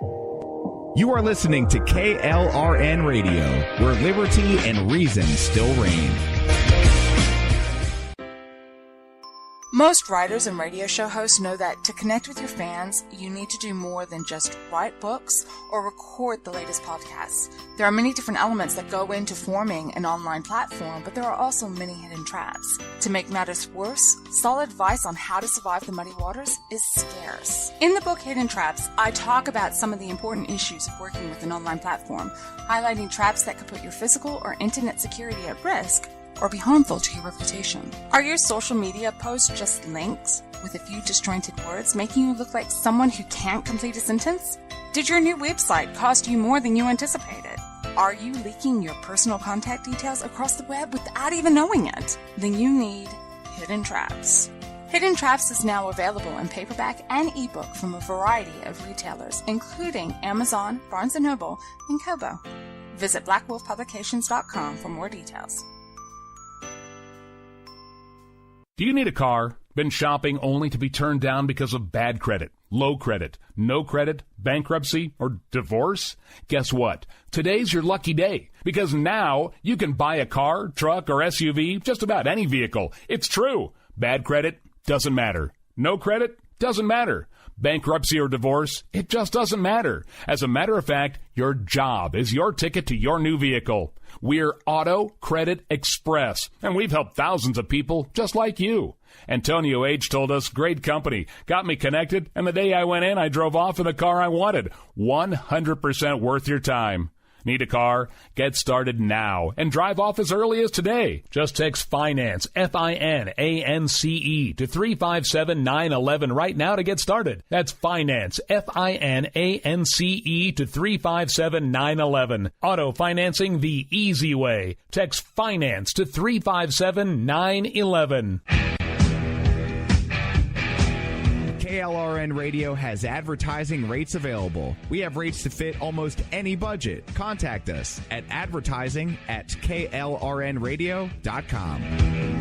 You are listening to KLRN Radio, where liberty and reason still reign. Most writers and radio show hosts know that to connect with your fans, you need to do more than just write books or record the latest podcasts. There are many different elements that go into forming an online platform, but there are also many hidden traps. To make matters worse, solid advice on how to survive the muddy waters is scarce. In the book Hidden Traps, I talk about some of the important issues of working with an online platform, highlighting traps that could put your physical or internet security at risk, or be harmful to your reputation. Are your social media posts just links with a few disjointed words, making you look like someone who can't complete a sentence? Did your new website cost you more than you anticipated? Are you leaking your personal contact details across the web without even knowing it? Then you need Hidden Traps. Hidden Traps is now available in paperback and ebook from a variety of retailers, including Amazon, Barnes & Noble, and Kobo. Visit blackwolfpublications.com for more details. Do you need a car? Been shopping only to be turned down because of bad credit, low credit, no credit, bankruptcy, or divorce? Guess what? Today's your lucky day, because now you can buy a car, truck, or SUV, just about any vehicle. It's true. Bad credit doesn't matter. No credit doesn't matter. Bankruptcy or divorce, it just doesn't matter. As a matter of fact, your job is your ticket to your new vehicle. We're Auto Credit Express, and we've helped thousands of people just like you. Antonio H. told us, great company, got me connected, and the day I went in, I drove off in the car I wanted. 100% worth your time. Need a car? Get started now and drive off as early as today. Just text FINANCE, FINANCE, to 357-911 right now to get started. That's FINANCE, FINANCE, to 357-911. Auto financing the easy way. Text FINANCE to 357-911. KLRN Radio has advertising rates available. We have rates to fit almost any budget. Contact us at advertising@klrnradio.com.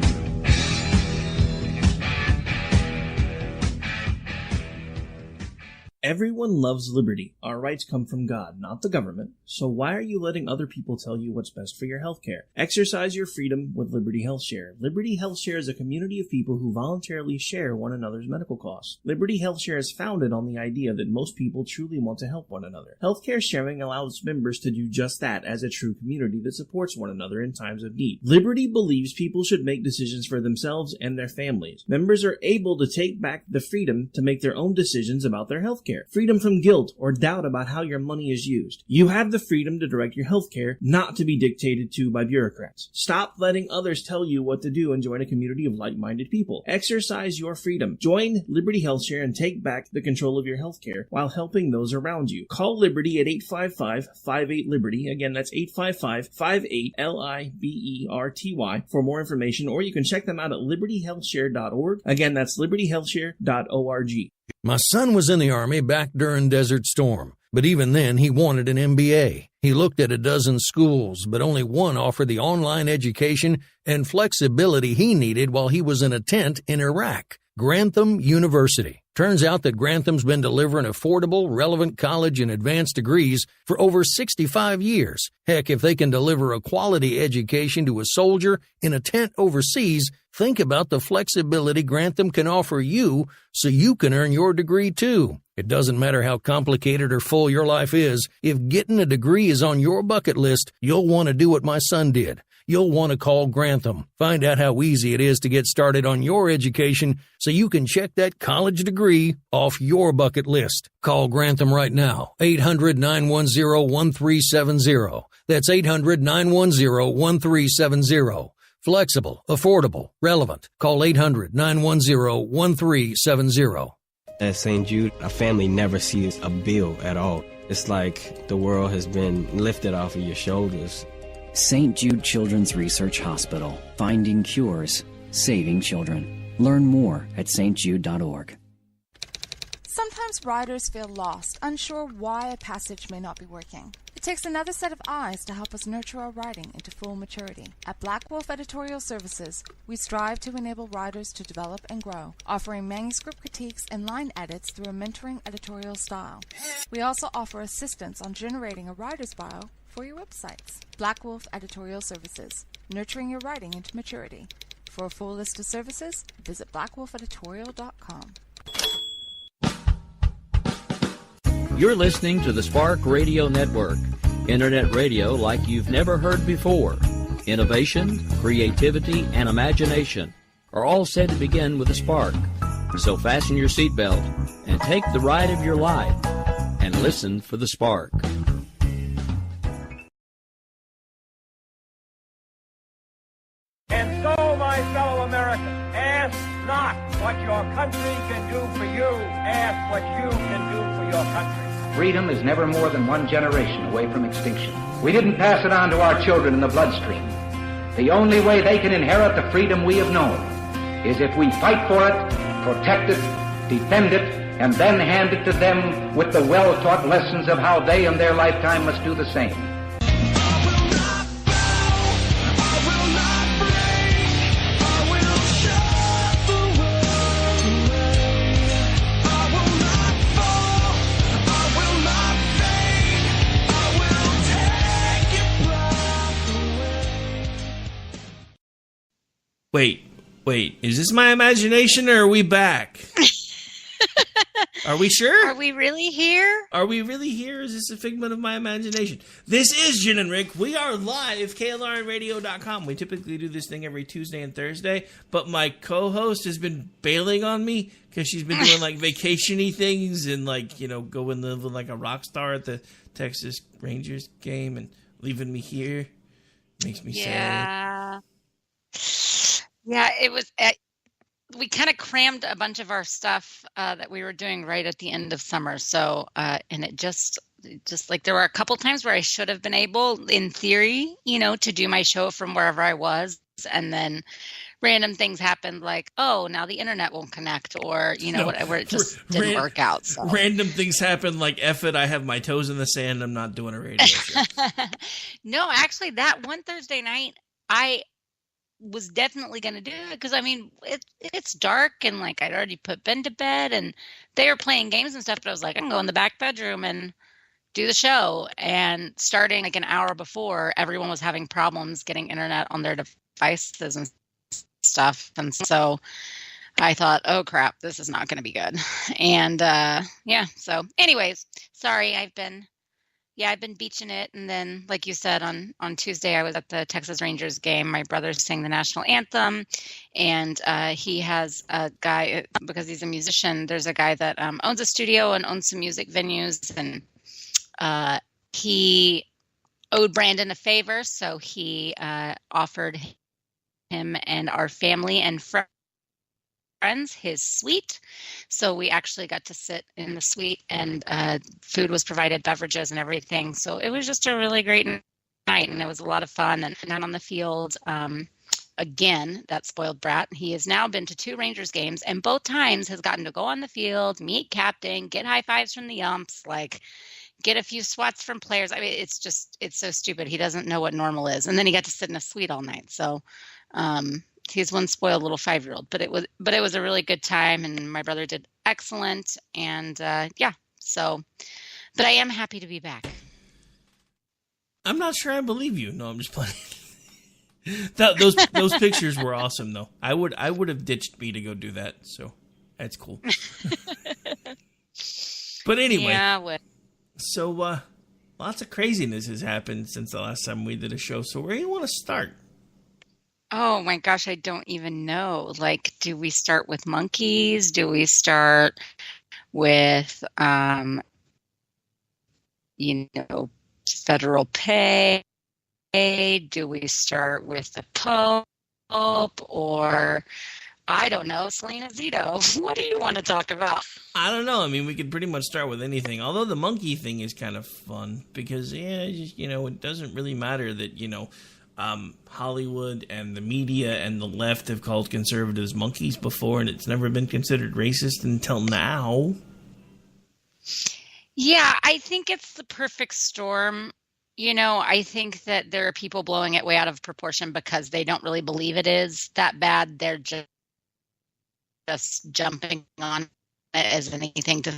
Everyone loves liberty. Our rights come from God, not the government. So why are you letting other people tell you what's best for your health care? Exercise your freedom with Liberty Health Share. Liberty Health Share is a community of people who voluntarily share one another's medical costs. Liberty Health Share is founded on the idea that most people truly want to help one another. Healthcare sharing allows members to do just that as a true community that supports one another in times of need. Liberty believes people should make decisions for themselves and their families. Members are able to take back the freedom to make their own decisions about their health care. Freedom from guilt or doubt about how your money is used. You have the freedom to direct your health care, not to be dictated to by bureaucrats. Stop letting others tell you what to do and join a community of like-minded people. Exercise your freedom. Join Liberty Health Share and take back the control of your health care while helping those around you. Call Liberty at 855-58-LIBERTY. Again, that's 855-58-LIBERTY for more information, or you can check them out at libertyhealthshare.org. Again, that's libertyhealthshare.org. My son was in the Army back during Desert Storm, but even then he wanted an MBA. He looked at a dozen schools, but only one offered the online education and flexibility he needed while he was in a tent in Iraq. Grantham University. Turns out that Grantham's been delivering affordable, relevant college and advanced degrees for over 65 years. Heck, if they can deliver a quality education to a soldier in a tent overseas, think about the flexibility Grantham can offer you so you can earn your degree too. It doesn't matter how complicated or full your life is. If getting a degree is on your bucket list, you'll want to do what my son did. You'll want to call Grantham. Find out how easy it is to get started on your education so you can check that college degree off your bucket list. Call Grantham right now. 800-910-1370. That's 800-910-1370. Flexible, affordable, relevant. Call 800-910-1370. At St. Jude, a family never sees a bill at all. It's like the world has been lifted off of your shoulders. St. Jude Children's Research Hospital. Finding cures. Saving children. Learn more at stjude.org. Sometimes writers feel lost, unsure why a passage may not be working. It takes another set of eyes to help us nurture our writing into full maturity. At Black Wolf Editorial Services, we strive to enable writers to develop and grow, offering manuscript critiques and line edits through a mentoring editorial style. We also offer assistance on generating a writer's bio for your websites. Black Wolf Editorial Services, nurturing your writing into maturity. For a full list of services, visit blackwolfeditorial.com. You're listening to the Spark Radio Network, internet radio like you've never heard before. Innovation, creativity, and imagination are all said to begin with a spark. So fasten your seatbelt and take the ride of your life and listen for the spark. And so, my fellow Americans, ask not what your country can do for you, ask what you can do for your country. Freedom is never more than one generation away from extinction. We didn't pass it on to our children in the bloodstream. The only way they can inherit the freedom we have known is if we fight for it, protect it, defend it, and then hand it to them with the well-taught lessons of how they in their lifetime must do the same. Wait, is this my imagination or are we back? Are we sure? Are we really here? Are we really here? Is this a figment of my imagination? This is Jen and Rick. We are live, KLRNradio.com. We typically do this thing every Tuesday and Thursday, but my co-host has been bailing on me because she's been doing like vacation-y things and like, you know, going living like a rock star at the Texas Rangers game and leaving me here. Makes me sad. Yeah, it was. We kind of crammed a bunch of our stuff that we were doing right at the end of summer. So, and it just like there were a couple times where I should have been able, in theory, you know, to do my show from wherever I was, and then random things happened, like, oh, now the internet won't connect, or you know, whatever. It just didn't work out. So. Random things happen, like F it, I have my toes in the sand. I'm not doing a radio show. No, actually, that one Thursday night, I was definitely going to do it because I mean it's dark and like I'd already put Ben to bed and they were playing games and stuff, but I was like, I'm going to go in the back bedroom and do the show. And starting like an hour before, everyone was having problems getting internet on their devices and stuff, and so I thought, oh crap, this is not going to be good. And so anyways, sorry, I've been beaching it. And then, like you said, on Tuesday, I was at the Texas Rangers game. My brother sang the national anthem, and he has a guy, because he's a musician, there's a guy that owns a studio and owns some music venues, and he owed Brandon a favor, so he offered him and our family and friends his suite. So we actually got to sit in the suite, and food was provided, beverages and everything. So it was just a really great night, and it was a lot of fun. And out on the field, again, that spoiled brat, he has now been to 2 Rangers games, and both times has gotten to go on the field, meet captain, get high fives from the umps, like get a few swats from players. I mean, it's so stupid. He doesn't know what normal is. And then he got to sit in a suite all night. So he's one spoiled little 5-year-old, but it was a really good time, and my brother did excellent. And but I am happy to be back. I'm not sure I believe you. No, I'm just playing. Those pictures were awesome, though. I would have ditched me to go do that, so that's cool. But anyway, so lots of craziness has happened since the last time we did a show. So where do you want to start? Oh my gosh, I don't even know. Like, do we start with monkeys? Do we start with, federal pay? Do we start with the Pope? Or, I don't know, Selena Zito? What do you want to talk about? I don't know. I mean, we could pretty much start with anything. Although the monkey thing is kind of fun because, it doesn't really matter that, Hollywood and the media and the left have called conservatives monkeys before, and it's never been considered racist until now. Yeah, I think it's the perfect storm I think that there are people blowing it way out of proportion because they don't really believe it is that bad. They're just jumping on it as anything to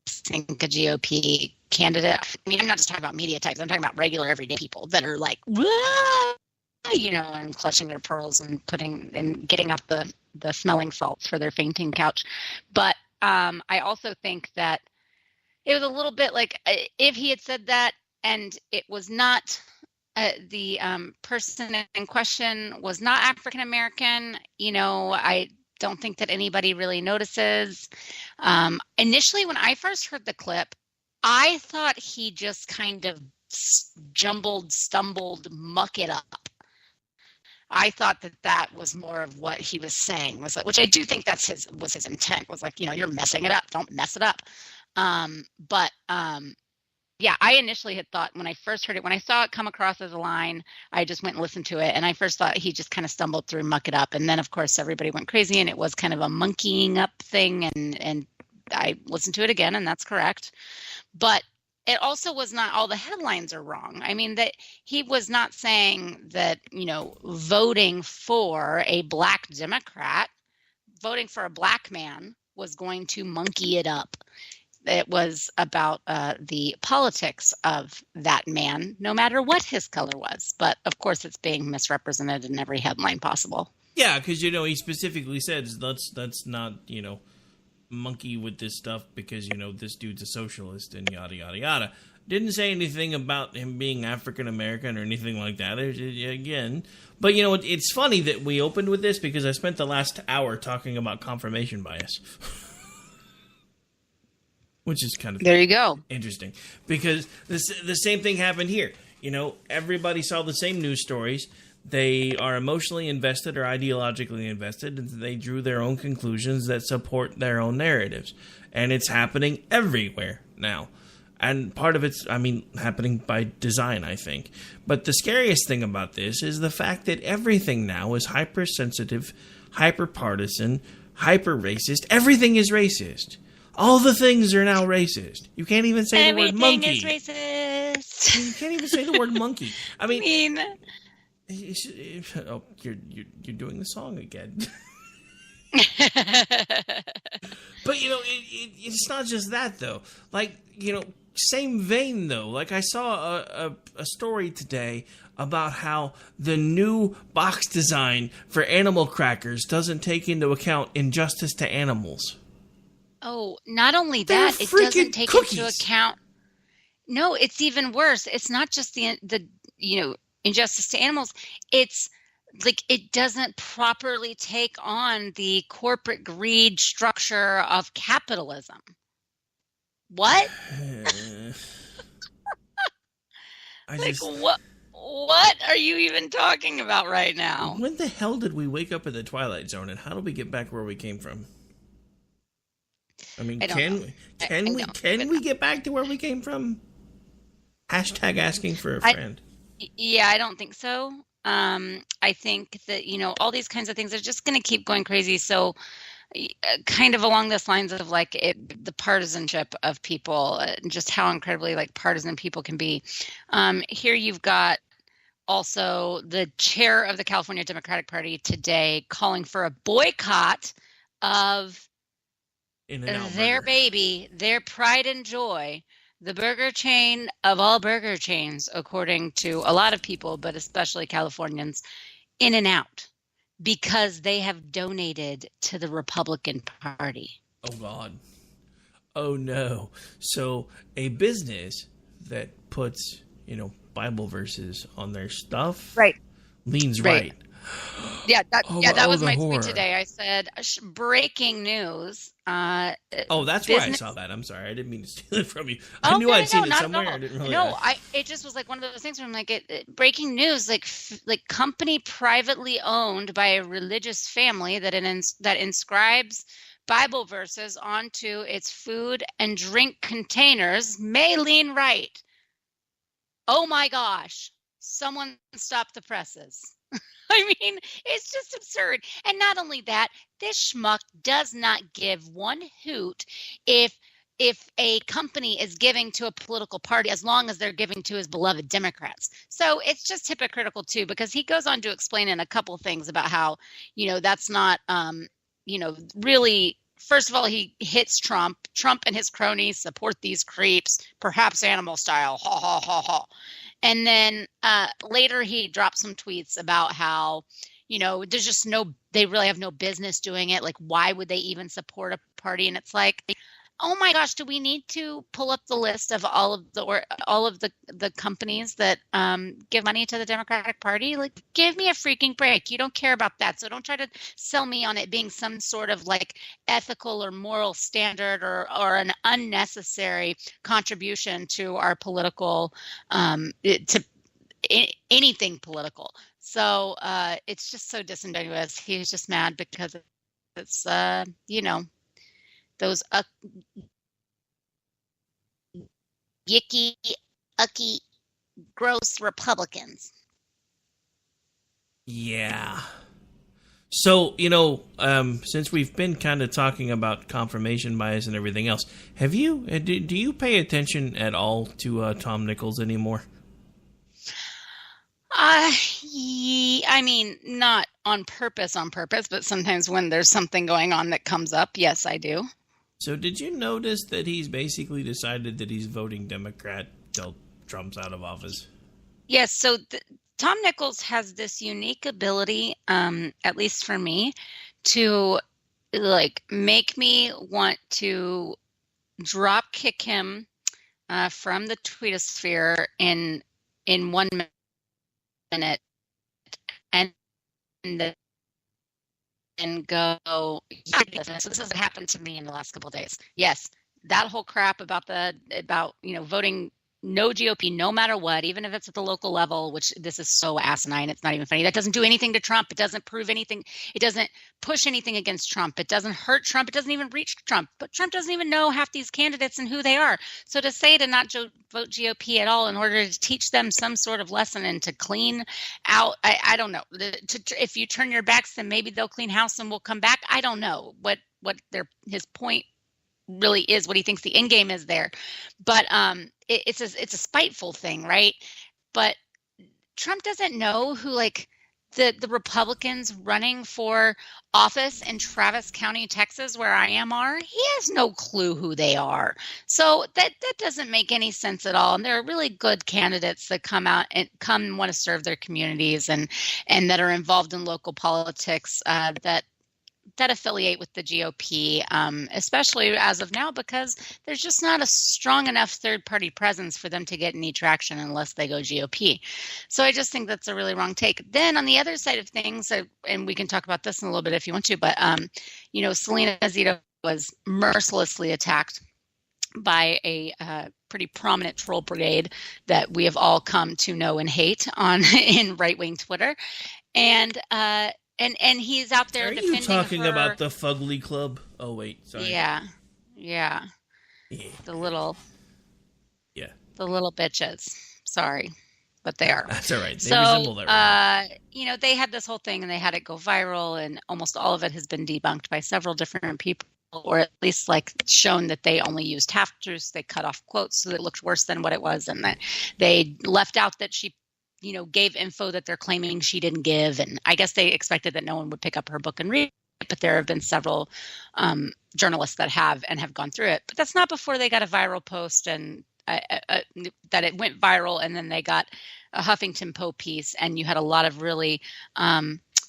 think a GOP candidate. I mean, I'm not just talking about media types. I'm talking about regular everyday people that are like, "Whoa," and clutching their pearls and getting up the smelling salts for their fainting couch. But I also think that it was a little bit like if he had said that and it was not the person in question was not African American, I don't think that anybody really notices. Initially, when I first heard the clip, I thought he just kind of stumbled, muck it up. I thought that was more of what he was saying, which I do think was his intent, was like, you're messing it up. Don't mess it up. Yeah, I initially had thought when I first heard it, when I saw it come across as a line, I just went and listened to it. And I first thought he just kind of stumbled through, muck it up. And then, of course, everybody went crazy and it was kind of a monkeying up thing. And I listened to it again, and that's correct. But it also was not all the headlines are wrong. I mean, that he was not saying that, voting for a black Democrat, voting for a black man was going to monkey it up. It was about the politics of that man, no matter what his color was. But, of course, it's being misrepresented in every headline possible. Yeah, because, he specifically says let's not, monkey with this stuff because, this dude's a socialist and yada, yada, yada. Didn't say anything about him being African-American or anything like that, again. But, it's funny that we opened with this because I spent the last hour talking about confirmation bias. Which is kind of there you go. Interesting because the same thing happened here. Everybody saw the same news stories. They are emotionally invested or ideologically invested, and they drew their own conclusions that support their own narratives. And it's happening everywhere now. And part of it's, happening by design, I think. But the scariest thing about this is the fact that everything now is hypersensitive, hyper-partisan, hyper-racist. Everything is racist. All the things are now racist. You can't even say the word monkey. Everything is racist. You can't even say the word monkey. Mean. Oh, you're doing the song again. But it's not just that though. Same vein though. Like I saw a story today about how the new box design for animal crackers doesn't take into account injustice to animals. Oh, not only that, it doesn't take into account. No, it's even worse. It's not just the injustice to animals. It's like it doesn't properly take on the corporate greed structure of capitalism. What? What are you even talking about right now? When the hell did we wake up in the Twilight Zone, and how did we get back where we came from? Can we get back to where we came from? Hashtag asking for a friend. Yeah, I don't think so. I think that, all these kinds of things are just going to keep going crazy. So kind of along those lines of the partisanship of people, just how incredibly partisan people can be. Here you've got also the chair of the California Democratic Party today calling for a boycott of their baby, their pride and joy, the burger chain of all burger chains, according to a lot of people, but especially Californians, In-N-Out, because they have donated to the Republican Party. Oh, God. Oh, no. So a business that puts, Bible verses on their stuff leans right. Yeah, that was my tweet today. I said, breaking news. That's why I saw that. I'm sorry. I didn't mean to steal it from you. I knew I'd seen it somewhere. I didn't really it just was one of those things where I'm breaking news, company privately owned by a religious family that inscribes Bible verses onto its food and drink containers may lean right. Oh my gosh. Someone stop the presses. It's just absurd. And not only that, this schmuck does not give one hoot if if a company is giving to a political party, as long as they're giving to his beloved Democrats. So it's just hypocritical too, because he goes on to explain in a couple things about how, that's not, really, first of all, he hits Trump. Trump and his cronies support these creeps, perhaps animal style, ha, ha, ha, ha. And then later he dropped some tweets about how, there's just they really have no business doing it. Like, why would they even support a party? And it's like, oh my gosh, do we need to pull up the list of all of the companies that give money to the Democratic Party? Like, give me a freaking break. You don't care about that. So don't try to sell me on it being some sort of like ethical or moral standard or an unnecessary contribution to our political, anything political. So it's just so disingenuous. He's just mad because it's, those yicky, ucky, gross Republicans. Yeah. So, since we've been kind of talking about confirmation bias and everything else, do you pay attention at all to Tom Nichols anymore? I mean, not on purpose, but sometimes when there's something going on that comes up, yes, I do. So did you notice that he's basically decided that he's voting Democrat till Trump's out of office? Yes, so Tom Nichols has this unique ability, at least for me, to like make me want to drop kick him from the tweetosphere in 1 minute and go, yeah, so this has happened to me in the last couple of days. Yes, that whole crap about voting no GOP no matter what, even if it's at the local level, which this is so asinine, it's not even funny. That doesn't do anything to Trump. It doesn't prove anything. It doesn't push anything against Trump. It doesn't hurt Trump. It doesn't even reach Trump. But Trump doesn't even know half these candidates and who they are. So to say to not vote GOP at all in order to teach them some sort of lesson and to clean out, I don't know. If you turn your backs, then maybe they'll clean house and we'll come back. I don't know what his point really is, what he thinks the end game is there. But it's a spiteful thing, right? But Trump doesn't know who the Republicans running for office in Travis County, Texas, where I are. He has no clue who they are. So that doesn't make any sense at all. And there are really good candidates that come out and want to serve their communities and that are involved in local politics that affiliate with the GOP, especially as of now, because there's just not a strong enough third-party presence for them to get any traction unless they go GOP. So I just think that's a really wrong take. Then on the other side of things, and we can talk about this in a little bit if you want to, but, Selena Zito was mercilessly attacked by a pretty prominent troll brigade that we have all come to know and hate in right-wing Twitter. And he's out there defending her. Are you talking about the Fugly Club? Oh, wait, sorry. Yeah. The little bitches. Sorry, but they are. That's all right. They resemble that. They had this whole thing and they had it go viral, and almost all of it has been debunked by several different people, or at least shown that they only used half truths. They cut off quotes so that it looked worse than what it was, and that they left out that she gave info that they're claiming she didn't give. And I guess they expected that no one would pick up her book and read it, but there have been several journalists that have gone through it. But that's not before they got a viral post and that it went viral, and then they got a Huffington Post piece, and you had a lot of really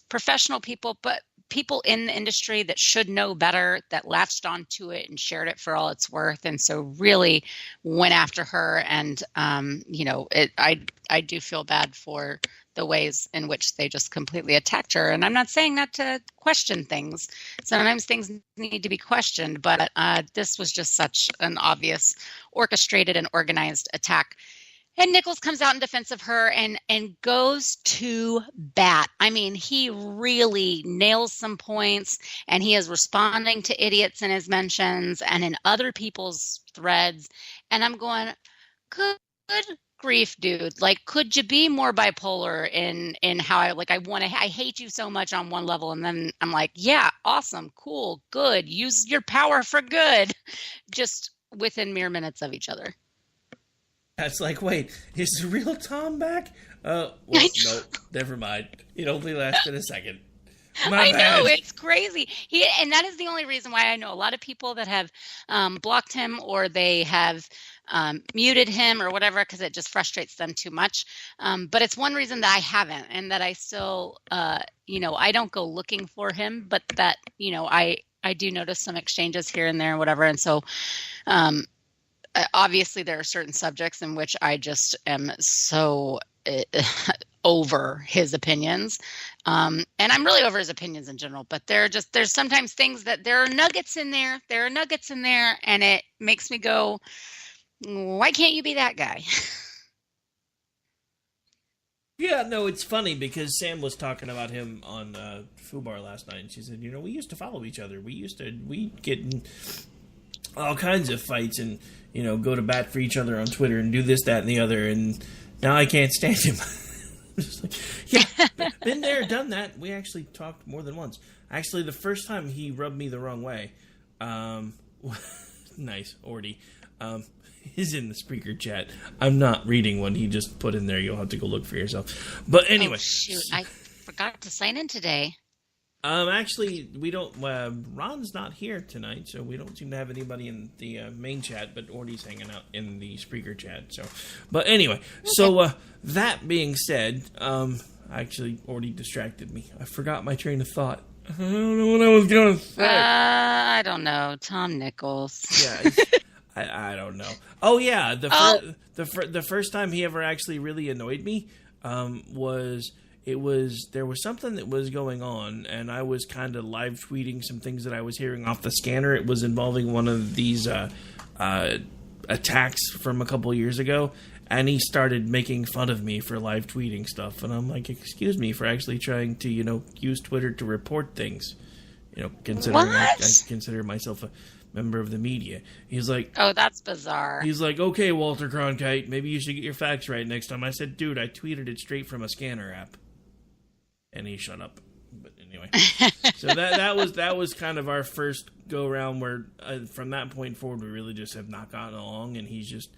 professional people, but people in the industry that should know better, that latched onto it and shared it for all it's worth, and so really went after her. And I do feel bad for the ways in which they just completely attacked her. And I'm not saying not to question things. Sometimes things need to be questioned, but this was just such an obvious orchestrated and organized attack. And Nichols comes out in defense of her and goes to bat. I mean, he really nails some points, and he is responding to idiots in his mentions and in other people's threads. And I'm going, good grief, dude. Could you be more bipolar in how I hate you so much on one level, and then I'm like, yeah, awesome, cool, good. Use your power for good. Just within mere minutes of each other. That's like, wait, is the real Tom back? Well, no, never mind. It only lasted a second. I know, it's crazy. And that is the only reason why I know a lot of people that have blocked him, or they have muted him or whatever, because it just frustrates them too much. But it's one reason that I haven't, and that I still, I don't go looking for him, but that, I do notice some exchanges here and there and whatever. And so, obviously there are certain subjects in which I just am so over his opinions. And I'm really over his opinions in general, but there's sometimes things that there are nuggets in there. There are nuggets in there, and it makes me go, why can't you be that guy? Yeah, no, it's funny because Sam was talking about him on Fubar last night, and she said, we used to follow each other. We'd get in all kinds of fights and, go to bat for each other on Twitter and do this, that, and the other, and now I can't stand him. Just like, yeah, been there, done that. We actually talked more than once. Actually, the first time he rubbed me the wrong way, nice, Ordy, is in the speaker chat. I'm not reading what he just put in there. You'll have to go look for yourself. But anyway. Oh, shoot, I forgot to sign in today. Actually, we don't. Ron's not here tonight, so we don't seem to have anybody in the main chat. But Ordy's hanging out in the speaker chat. So, but anyway, okay. So that being said, actually, Ordy distracted me. I forgot my train of thought. I don't know what I was going to say. I don't know. Tom Nichols. Yeah, I don't know. Oh yeah, the first time he ever actually really annoyed me was. There was something that was going on, and I was kind of live tweeting some things that I was hearing off the scanner. It was involving one of these attacks from a couple years ago, and he started making fun of me for live tweeting stuff. And I'm like, excuse me for actually trying to, use Twitter to report things. Considering I consider myself a member of the media. He's like, oh, that's bizarre. He's like, okay, Walter Cronkite, maybe you should get your facts right next time. I said, dude, I tweeted it straight from a scanner app. And he shut up. But anyway, so that was kind of our first go round where from that point forward we really just have not gotten along. And he's just,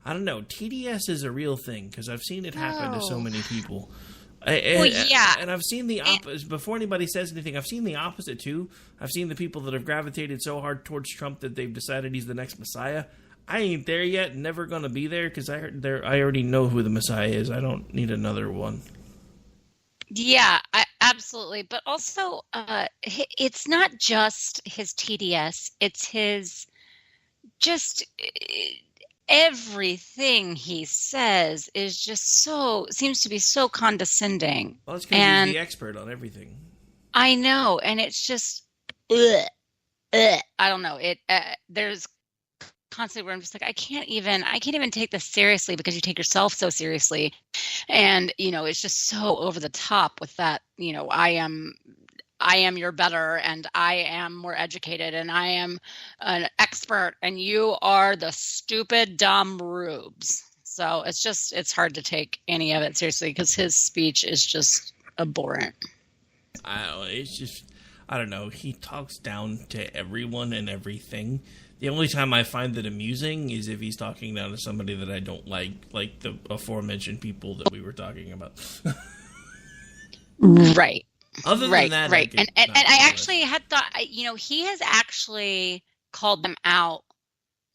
I don't know. TDS is a real thing because I've seen it happen to so many people. Yeah. And I've seen the opposite. Before anybody says anything, I've seen the opposite too. I've seen the people that have gravitated so hard towards Trump that they've decided he's the next Messiah. I ain't there yet. Never gonna be there because I already know who the Messiah is. I don't need another one. Yeah, absolutely. But also, it's not just his TDS. It's his just everything he says is just seems to be so condescending. Well, it's because he's the expert on everything. I know. And it's just, I don't know. There's constantly where I'm just like, I can't even take this seriously because you take yourself so seriously. And, it's just so over the top with that, I am your better and I am more educated and I am an expert and you are the stupid, dumb rubes. So it's hard to take any of it seriously because his speech is just abhorrent. I don't know. He talks down to everyone and everything. The only time I find that amusing is if he's talking down to somebody that I don't like the aforementioned people that we were talking about. Right. Other than that, right. And I actually had thought, he has actually called them out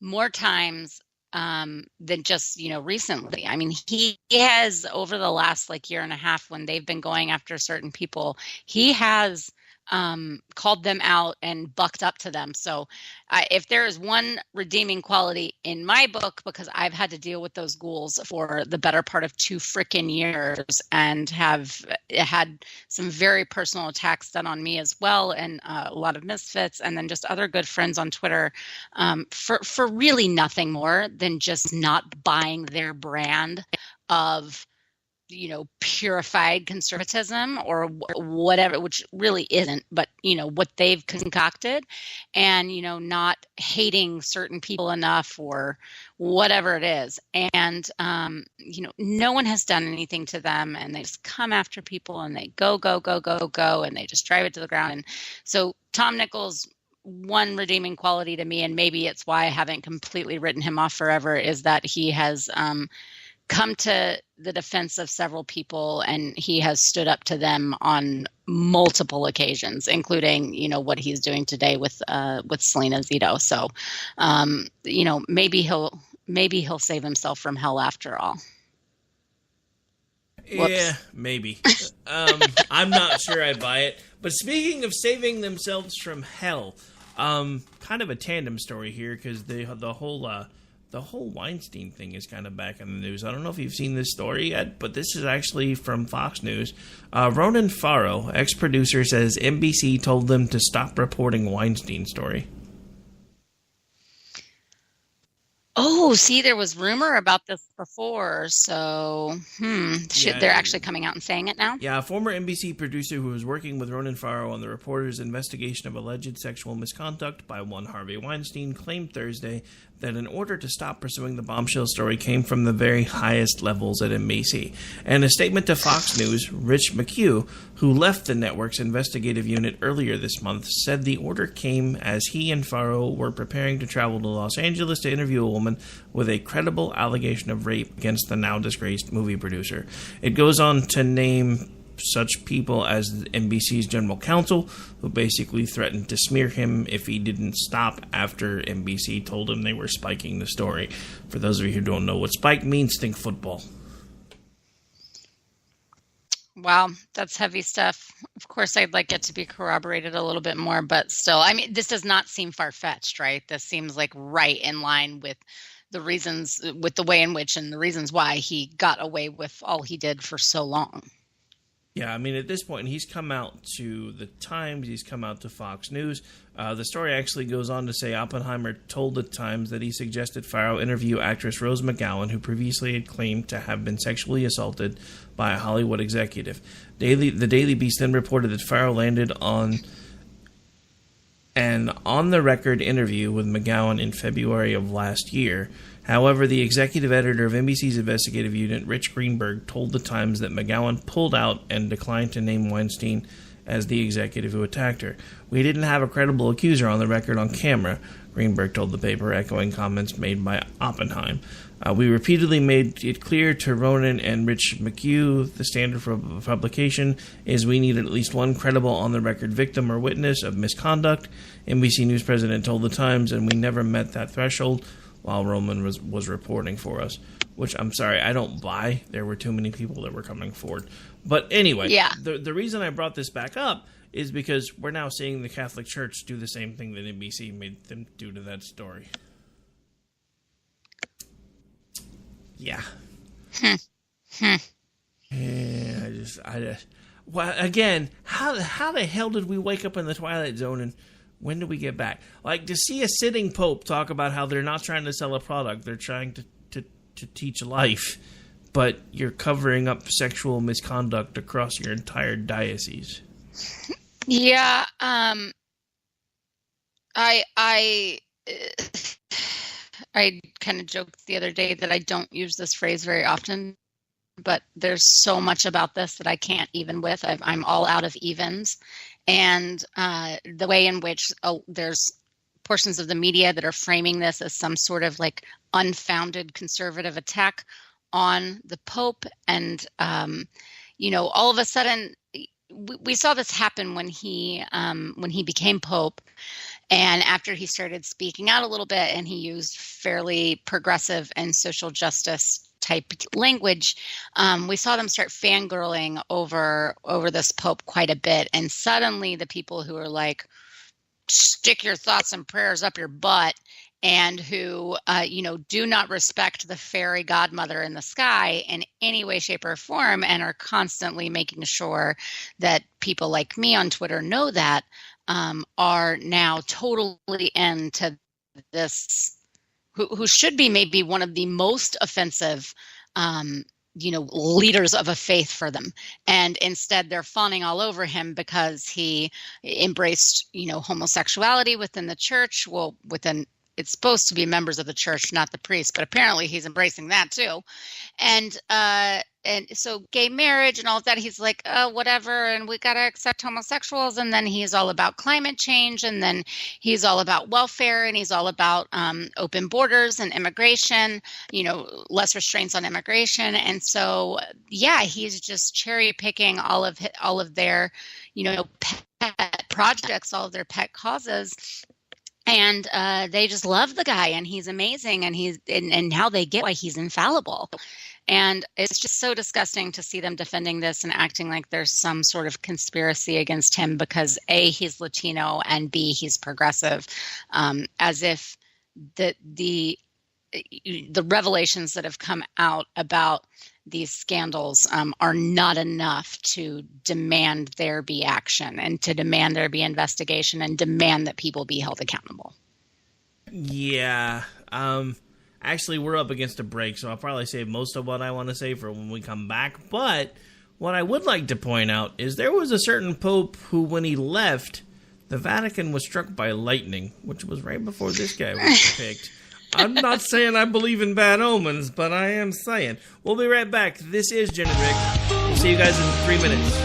more times than just, recently. I mean, he has over the last year and a half when they've been going after certain people, he has called them out and bucked up to them. So if there is one redeeming quality in my book, because I've had to deal with those ghouls for the better part of 2 frickin' years and have had some very personal attacks done on me as well, and a lot of misfits, and then just other good friends on Twitter, for really nothing more than just not buying their brand of purified conservatism or whatever, which really isn't, but, what they've concocted, and, not hating certain people enough or whatever it is. And, no one has done anything to them, and they just come after people and they go, and they just drive it to the ground. And so Tom Nichols one redeeming quality to me, and maybe it's why I haven't completely written him off forever, is that he has come to the defense of several people, and he has stood up to them on multiple occasions, including, what he's doing today with Selena Zito. So, maybe he'll save himself from hell after all. Whoops. Yeah, maybe. I'm not sure I buy it. But speaking of saving themselves from hell, kind of a tandem story here, because the whole Weinstein thing is kind of back in the news. I don't know if you've seen this story yet, but this is actually from Fox News. Ronan Farrow, ex-producer, says NBC told them to stop reporting Weinstein story. Oh, see, there was rumor about this before, so they're actually coming out and saying it now? Yeah, a former NBC producer who was working with Ronan Farrow on the reporter's investigation of alleged sexual misconduct by one Harvey Weinstein claimed Thursday that in order to stop pursuing the bombshell story came from the very highest levels at NBC. And a statement to Fox News, Rich McHugh, who left the network's investigative unit earlier this month, said the order came as he and Farrow were preparing to travel to Los Angeles to interview a woman with a credible allegation of rape against the now disgraced movie producer. It goes on to name such people as NBC's general counsel, who basically threatened to smear him if he didn't stop after NBC told him they were spiking the story. For those of you who don't know what spike means, think football. Wow, that's heavy stuff. Of course, I'd like it to be corroborated a little bit more, but still, I mean, this does not seem far-fetched, right? This seems like right in line with the reasons, with the way in which and the reasons why he got away with all he did for so long. Yeah, I mean, at this point, he's come out to the Times, he's come out to Fox News. The story actually goes on to say Oppenheimer told the Times that he suggested Farrow interview actress Rose McGowan, who previously had claimed to have been sexually assaulted by a Hollywood executive. The Daily Beast then reported that Farrow landed on an on-the-record interview with McGowan in February of last year. However, the executive editor of NBC's investigative unit, Rich Greenberg, told the Times that McGowan pulled out and declined to name Weinstein as the executive who attacked her. We didn't have a credible accuser on the record on camera, Greenberg told the paper, echoing comments made by Oppenheim. We repeatedly made it clear to Ronan and Rich McHugh the standard for publication is we need at least one credible on-the-record victim or witness of misconduct, NBC News president told the Times, and we never met that threshold while Roman was reporting for us, which I'm sorry, I don't buy. There were too many people that were coming forward. But anyway, yeah. The reason I brought this back up is because we're now seeing the Catholic Church do the same thing that NBC made them do to that story. Yeah. Yeah, well, again, how the hell did we wake up in the Twilight Zone, and when do we get back? Like, to see a sitting pope talk about how they're not trying to sell a product, they're trying to teach life, but you're covering up sexual misconduct across your entire diocese. Yeah, I kind of joked the other day that I don't use this phrase very often, but there's so much about this that I can't even with. I'm all out of evens. And the way in which there's portions of the media that are framing this as some sort of like unfounded conservative attack on the Pope. And, all of a sudden we saw this happen when he became Pope. And after he started speaking out a little bit and he used fairly progressive and social justice type language, we saw them start fangirling over this Pope quite a bit. And suddenly the people who are like, stick your thoughts and prayers up your butt, and who, do not respect the fairy godmother in the sky in any way, shape, or form, and are constantly making sure that people like me on Twitter know that, are now totally into this, who should be maybe one of the most offensive, leaders of a faith for them. And instead they're fawning all over him because he embraced, homosexuality within the church. Well, it's supposed to be members of the church, not the priest, but apparently he's embracing that too. And, and so gay marriage and all of that, he's like, oh, whatever, and we got to accept homosexuals. And then he's all about climate change, and then he's all about welfare, and he's all about open borders and immigration, less restraints on immigration. And so, yeah, he's just cherry picking all of their, pet projects, all of their pet causes. And they just love the guy, and he's amazing, and and how they get why he's infallible. And it's just so disgusting to see them defending this and acting like there's some sort of conspiracy against him because A, he's Latino, and B, he's progressive, as if the revelations that have come out about these scandals are not enough to demand there be action and to demand there be investigation and demand that people be held accountable. Yeah. Actually, we're up against a break, so I'll probably save most of what I want to say for when we come back. But what I would like to point out is there was a certain pope who, when he left, the Vatican was struck by lightning, which was right before this guy was picked. I'm not saying I believe in bad omens, but I am saying. We'll be right back. This is Jen and Rick. We'll see you guys in 3 minutes.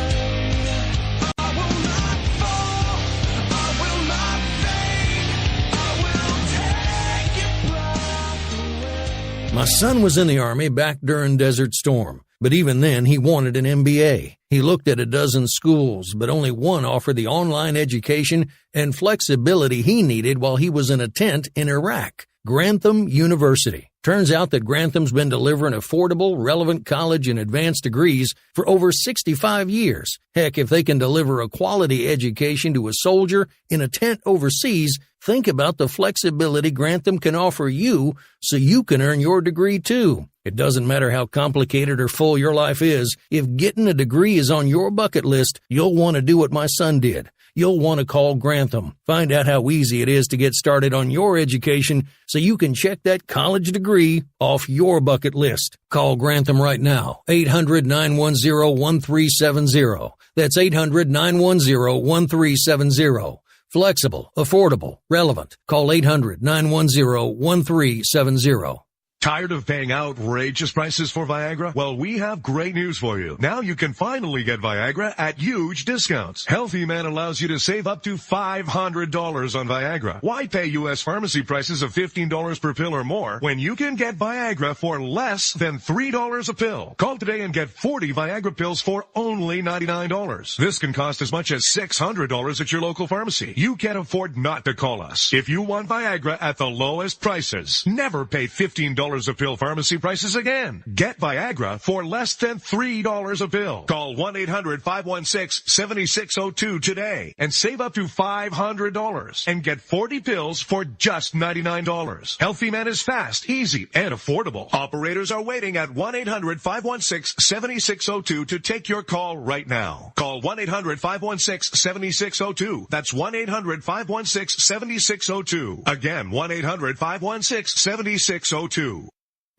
My son was in the Army back during Desert Storm, but even then he wanted an MBA. He looked at a dozen schools, but only one offered the online education and flexibility he needed while he was in a tent in Iraq. Grantham University. Turns out that Grantham's been delivering affordable, relevant college and advanced degrees for over 65 years. Heck, if they can deliver a quality education to a soldier in a tent overseas, think about the flexibility Grantham can offer you so you can earn your degree too. It doesn't matter how complicated or full your life is. If getting a degree is on your bucket list, you'll want to do what my son did. You'll want to call Grantham. Find out how easy it is to get started on your education so you can check that college degree off your bucket list. Call Grantham right now. 800-910-1370. That's 800-910-1370. Flexible, affordable, relevant. Call 800-910-1370. Tired of paying outrageous prices for Viagra? Well, we have great news for you. Now you can finally get Viagra at huge discounts. Healthy Man allows you to save up to $500 on Viagra. Why pay U.S. pharmacy prices of $15 per pill or more when you can get Viagra for less than $3 a pill? Call today and get 40 Viagra pills for only $99. This can cost as much as $600 at your local pharmacy. You can't afford not to call us. If you want Viagra at the lowest prices, never pay $15 a pill pharmacy prices again. Get Viagra for less than $3 a pill. Call 1-800-516-7602 today and save up to $500 and get 40 pills for just $99. Healthy Man is fast, easy, and affordable. Operators are waiting at 1-800-516-7602 to take your call right now. Call 1-800-516-7602. That's 1-800-516-7602. Again, 1-800-516-7602.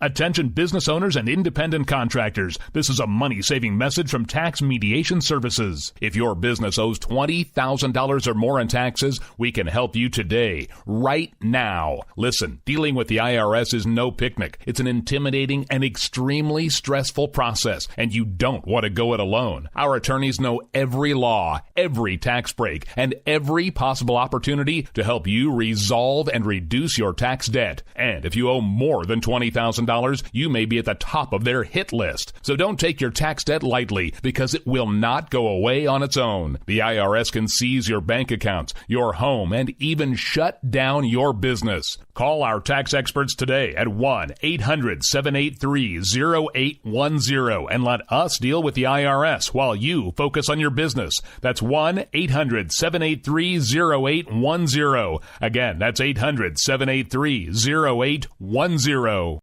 Attention business owners and independent contractors. This is a money-saving message from Tax Mediation Services. If your business owes $20,000 or more in taxes, we can help you today, right now. Listen, dealing with the IRS is no picnic. It's an intimidating and extremely stressful process, and you don't want to go it alone. Our attorneys know every law, every tax break, and every possible opportunity to help you resolve and reduce your tax debt. And if you owe more than $20,000, you may be at the top of their hit list. So don't take your tax debt lightly, because it will not go away on its own. The IRS can seize your bank accounts, your home, and even shut down your business. Call our tax experts today at 1-800-783-0810 and let us deal with the IRS while you focus on your business. That's 1-800-783-0810. Again, that's 800-783-0810.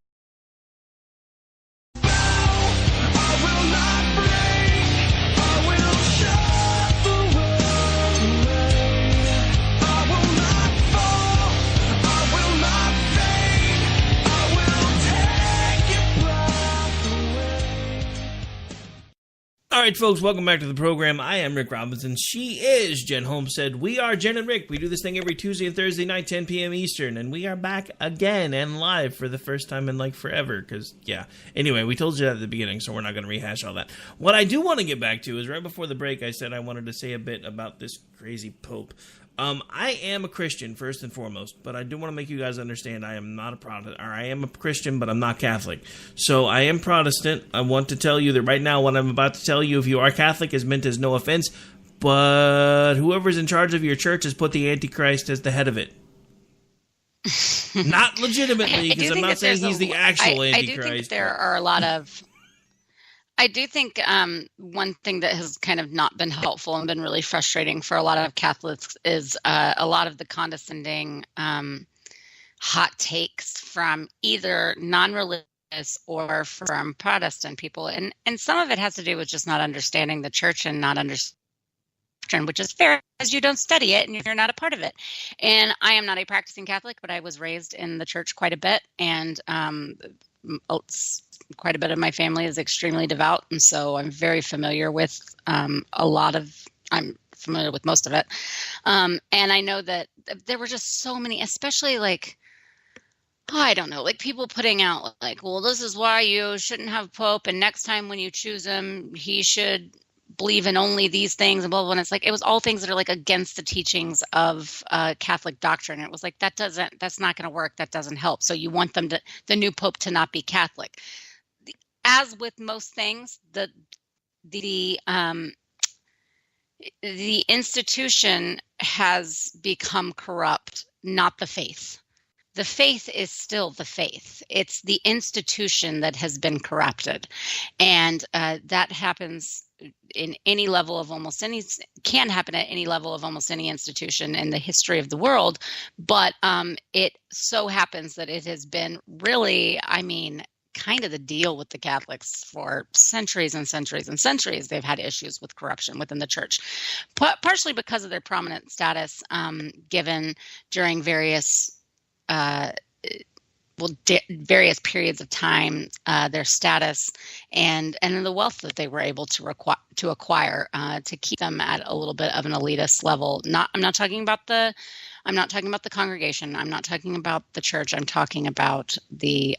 All right, folks, welcome back to the program. I am Rick Robinson. She is Jen Homestead. We are Jen and Rick. We do this thing every Tuesday and Thursday night, 10 p.m. Eastern, and we are back again and live for the first time in, like, forever, because, yeah. Anyway, we told you that at the beginning, so we're not going to rehash all that. What I do want to get back to is right before the break, I said I wanted to say a bit about this crazy Pope. I am a Christian, first and foremost, but I do want to make you guys understand I am not a Protestant, or I am a Christian, but I'm not Catholic. So I am Protestant. I want to tell you that right now what I'm about to tell you, if you are Catholic, is meant as no offense, but whoever's in charge of your church has put the Antichrist as the head of it. Not legitimately, because I'm not saying he's the actual Antichrist. I do think there are a lot of... I do think one thing that has kind of not been helpful and been really frustrating for a lot of Catholics is a lot of the condescending hot takes from either non-religious or from Protestant people. And some of it has to do with just not understanding the church and not understanding, which is fair because you don't study it and you're not a part of it. And I am not a practicing Catholic, but I was raised in the church quite a bit, and quite a bit of my family is extremely devout, and so I'm very familiar with I'm familiar with most of it. And I know that there were just so many, especially like, I don't know, like people putting out like, well, this is why you shouldn't have Pope, and next time when you choose him, he should believe in only these things and blah, blah, blah. And it's like, it was all things that are like against the teachings of Catholic doctrine. It was like, that's not going to work. That doesn't help. So you want them the new Pope to not be Catholic. As with most things, the institution has become corrupt, not the faith. The faith is still the faith. It's the institution that has been corrupted. And that happens in any level of can happen at any level of almost any institution in the history of the world. But it so happens that it has been really, kind of the deal with the Catholics for centuries and centuries and centuries. They've had issues with corruption within the church, partially because of their prominent status given during various various periods of time, their status and the wealth that they were able to acquire to keep them at a little bit of an elitist level. I'm not talking about the congregation. I'm not talking about the church. I'm talking about the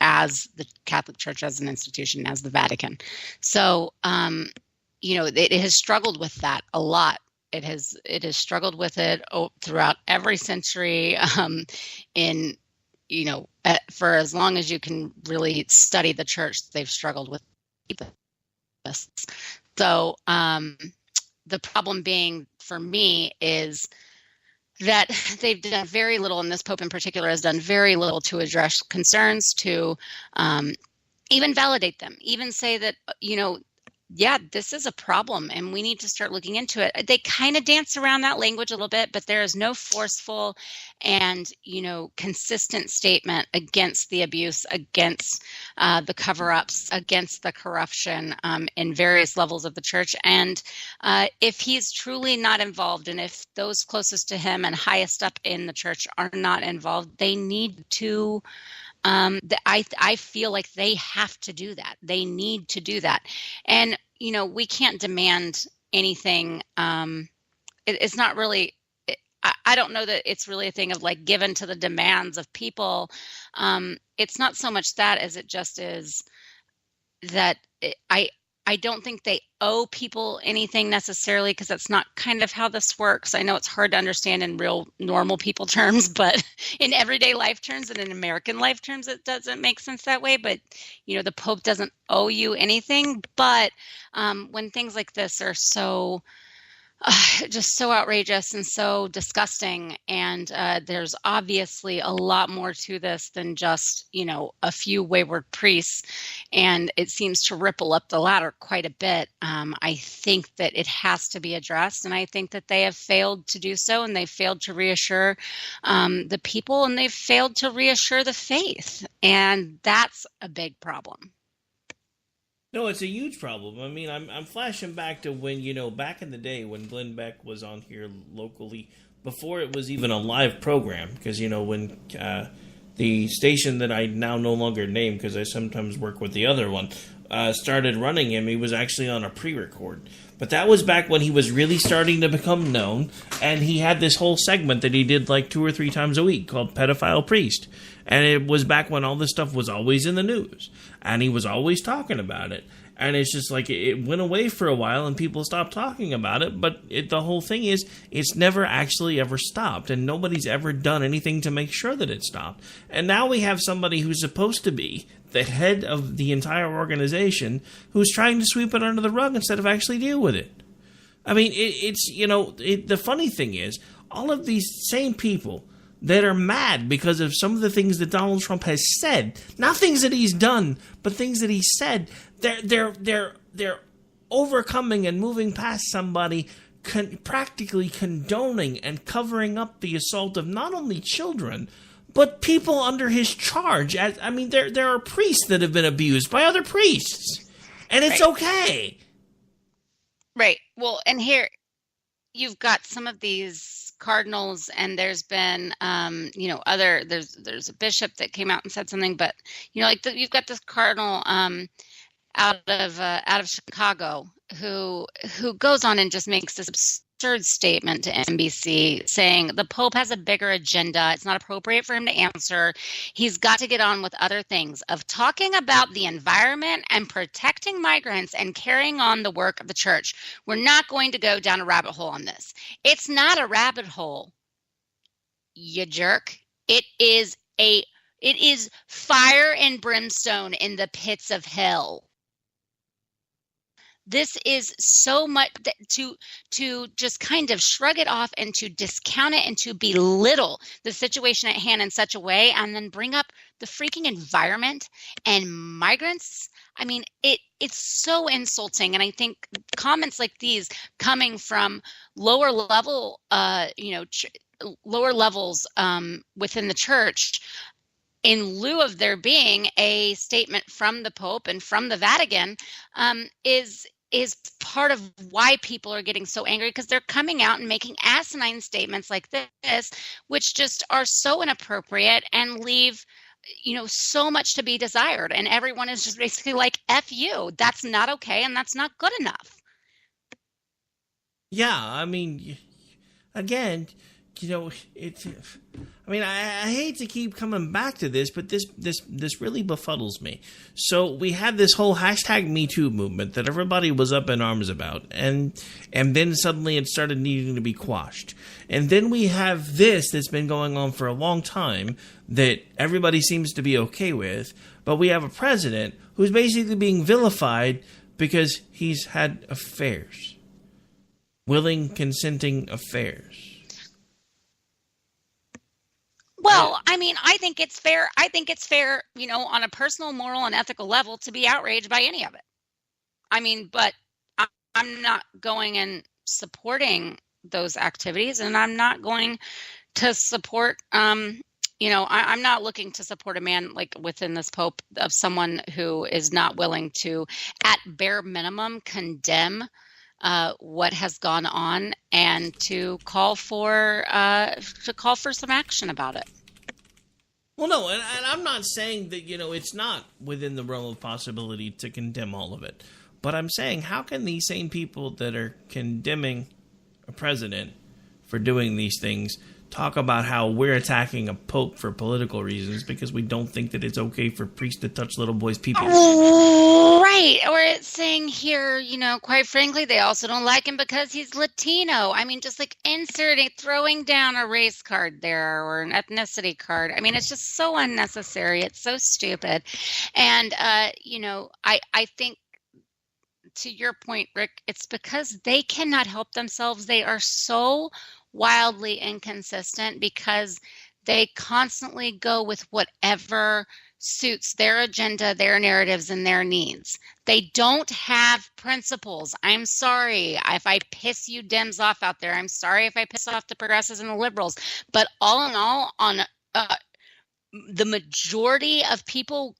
as the Catholic Church as an institution, as the Vatican. So it has struggled with that a lot. It has struggled with it throughout every century. For as long as you can really study the church, they've struggled with this. So the problem being for me is that they've done very little, and this Pope in particular has done very little to address concerns, to even validate them, even say that, this is a problem and we need to start looking into it. They kind of dance around that language a little bit, but there is no forceful and, consistent statement against the abuse, against the cover-ups, against the corruption in various levels of the church. And if he's truly not involved, and if those closest to him and highest up in the church are not involved, they need to I feel like they have to do that. They need to do that. And, we can't demand anything. It's not really, I don't know that it's really a thing of like given to the demands of people. It's not so much that as it just is that I don't think they owe people anything necessarily, because that's not kind of how this works. I know it's hard to understand in real normal people terms, but in everyday life terms and in American life terms, it doesn't make sense that way. But, the Pope doesn't owe you anything. But when things like this are so just so outrageous and so disgusting, and there's obviously a lot more to this than just, a few wayward priests, and it seems to ripple up the ladder quite a bit. I think that it has to be addressed, and I think that they have failed to do so, and they failed to reassure the people, and they've failed to reassure the faith, and that's a big problem. No, it's a huge problem. I mean, I'm flashing back to when, back in the day when Glenn Beck was on here locally, before it was even a live program, because, when the station that I now no longer name because I sometimes work with the other one, started running him, he was actually on a pre-record. But that was back when he was really starting to become known, and he had this whole segment that he did like 2 or 3 times a week called Pedophile Priest. And it was back when all this stuff was always in the news, and he was always talking about it. And it's just like it went away for a while and people stopped talking about it. But the whole thing is it's never actually ever stopped. And nobody's ever done anything to make sure that it stopped. And now we have somebody who's supposed to be the head of the entire organization who's trying to sweep it under the rug instead of actually deal with it. I mean, the funny thing is all of these same people that are mad because of some of the things that Donald Trump has said, not things that he's done, but things that he said. They're overcoming and moving past somebody practically condoning and covering up the assault of not only children, but people under his charge. There are priests that have been abused by other priests, and it's okay. Right. Well, and here you've got some of these cardinals, and there's been there's a bishop that came out and said something, but you've got this cardinal out of Chicago who goes on and just makes this absurd statement to NBC saying the Pope has a bigger agenda. It's not appropriate for him to answer. He's got to get on with other things of talking about the environment and protecting migrants and carrying on the work of the church. We're not going to go down a rabbit hole on this. It's not a rabbit hole, you jerk. It is fire and brimstone in the pits of hell. This is so much to just kind of shrug it off and to discount it and to belittle the situation at hand in such a way, and then bring up the freaking environment and migrants. I mean, it's so insulting. And I think comments like these coming from lower level, lower levels within the church, in lieu of there being a statement from the Pope and from the Vatican, is part of why people are getting so angry, because they're coming out and making asinine statements like this, which just are so inappropriate and leave so much to be desired. And everyone is just basically like, F you. That's not okay, and that's not good enough. Yeah, I mean, again, I hate to keep coming back to this, but this really befuddles me. So we had this whole #MeToo movement that everybody was up in arms about, and then suddenly it started needing to be quashed. And then we have this that's been going on for a long time that everybody seems to be okay with, but we have a president who's basically being vilified because he's had affairs. Willing, consenting affairs. Well, I mean, I think it's fair. I think it's fair, on a personal, moral, and ethical level to be outraged by any of it. I mean, but I'm not going and supporting those activities, and I'm not going to support, I'm not looking to support a man like within this Pope of someone who is not willing to, at bare minimum, condemn what has gone on and to call for some action about it. Well, no, and I'm not saying that, it's not within the realm of possibility to condemn all of it. But I'm saying, how can these same people that are condemning a president for doing these things talk about how we're attacking a pope for political reasons because we don't think that it's okay for priests to touch little boys' pee-pee? Right. Or it's saying here, quite frankly, they also don't like him because he's Latino. I mean, just like throwing down a race card there or an ethnicity card. I mean, it's just so unnecessary. It's so stupid. And, I think, to your point, Rick, it's because they cannot help themselves. They are so wildly inconsistent because they constantly go with whatever suits their agenda, their narratives, and their needs. They don't have principles. I'm sorry if I piss you Dems off out there. I'm sorry if I piss off the progressives and the liberals. But all in all, on the majority of people,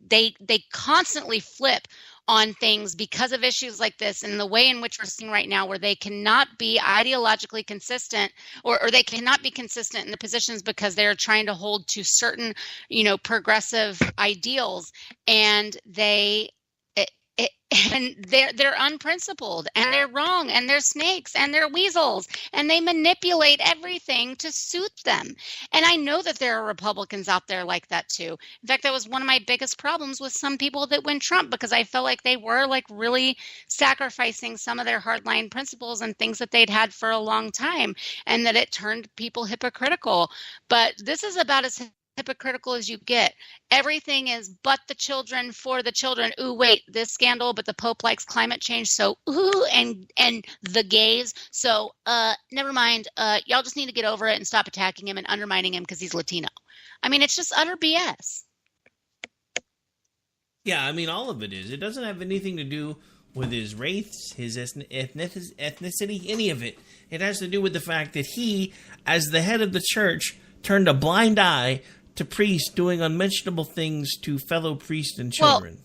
they constantly flip on things because of issues like this and the way in which we're seeing right now, where they cannot be ideologically consistent, or they cannot be consistent in the positions because they're trying to hold to certain, progressive ideals, and and they're unprincipled, and they're wrong, and they're snakes, and they're weasels, and they manipulate everything to suit them. And I know that there are Republicans out there like that too. In fact, that was one of my biggest problems with some people that went Trump, because I felt like they were like really sacrificing some of their hardline principles and things that they'd had for a long time, and that it turned people hypocritical. But this is about as hypocritical as you get. Everything is but the children, for the children. Ooh, wait, this scandal, but the Pope likes climate change, so ooh, and the gays, so never mind. Y'all just need to get over it and stop attacking him and undermining him because he's Latino. I mean, it's just utter BS. Yeah, I mean, all of it is. It doesn't have anything to do with his race, his ethnicity, any of it. It has to do with the fact that he, as the head of the church, turned a blind eye to priests doing unmentionable things to fellow priests and children.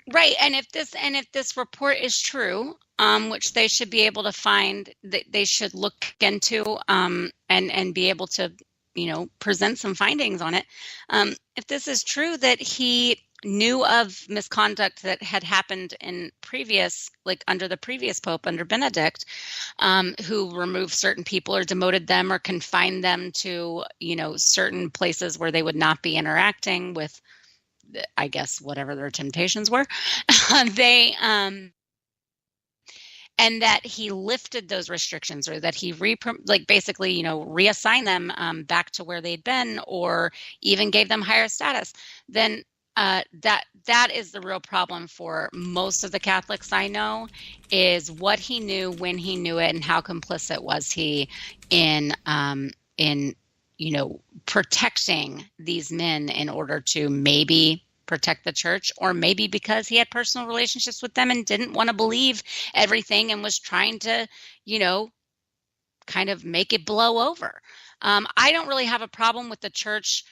Well, right, and if this report is true, which they should be able to find, they should look into, and be able to, present some findings on it. If this is true, that he knew of misconduct that had happened in previous, like under the previous Pope, under Benedict, who removed certain people or demoted them or confined them to, certain places where they would not be interacting with, I guess, whatever their temptations were. And that he lifted those restrictions, or that he basically, reassigned them back to where they'd been, or even gave them higher status, then that is the real problem for most of the Catholics I know, is what he knew, when he knew it, and how complicit was he in protecting these men in order to maybe protect the church, or maybe because he had personal relationships with them and didn't want to believe everything and was trying to, kind of make it blow over. I don't really have a problem with the church